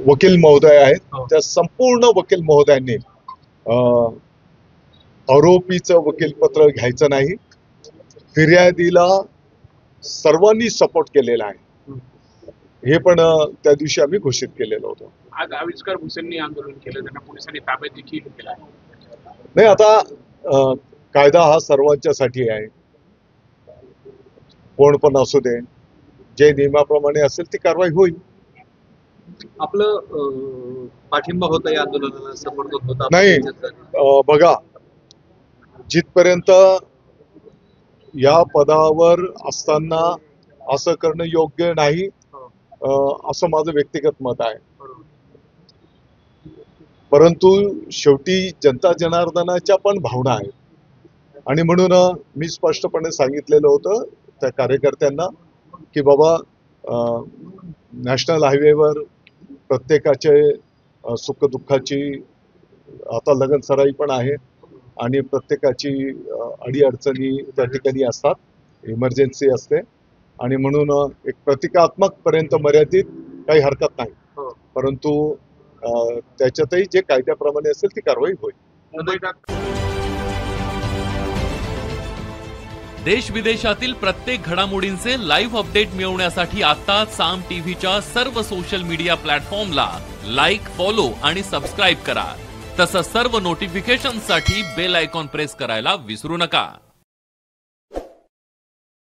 वकील महोदय आहेत, त्या संपूर्ण वकील महोदयांनी आरोपीचं वकीलपत्र घ्यायचं नाही, फिर्यादीला सर्वांनी सपोर्ट केलेला आहे, हे पण त्या दिवशी आम्ही घोषित केलेलं होतं. आज आविष्कार भुसेंनी आंदोलन केलं, त्यांना पोलिसांनी ताब्यात देखील केलं. नाही, आता कायदा हा सर्वांच्यासाठी आहे, कोण पण असू दे, जे नियमाप्रमाणे असेल ती कारवाई होईल. आपलं पाठिंबा होता या आंदोलनाला, समर्थन होता नाही. बघा, जिथपर्यंत या पदावर असताना असं करणं योग्य नाही असं माझं व्यक्तिगत मत आहे, परंतु शेवटी जनता जनार्दनाच्या पण भावना आहेत आणि म्हणून मी स्पष्टपणे सांगितलेलं होतं त्या कार्यकर्त्यांना की बाबा, नॅशनल हायवेवर प्रत्येकाचे सुखदुःखाची आता लगनसराई पण आहे आणि प्रत्येकाची अडीअडचणी त्या ठिकाणी असतात, इमर्जन्सी असते आणि म्हणून एक प्रतिकात्मक पर्यंत मर्यादित काही हरकत नाही, परंतु त्याच्यातही जे कायद्याप्रमाणे असेल ती कारवाई होईल. देश विदेशातील प्रत्येक घडामोडींचे लाईव्ह अपडेट मिळवण्यासाठी आता साम टीव्हीच्या सर्व सोशल मीडिया प्लॅटफॉर्मला लाईक, फॉलो आणि सबस्क्राईब करा. तसंच सर्व नोटिफिकेशनसाठी बेल आयकॉन प्रेस करायला विसरू नका.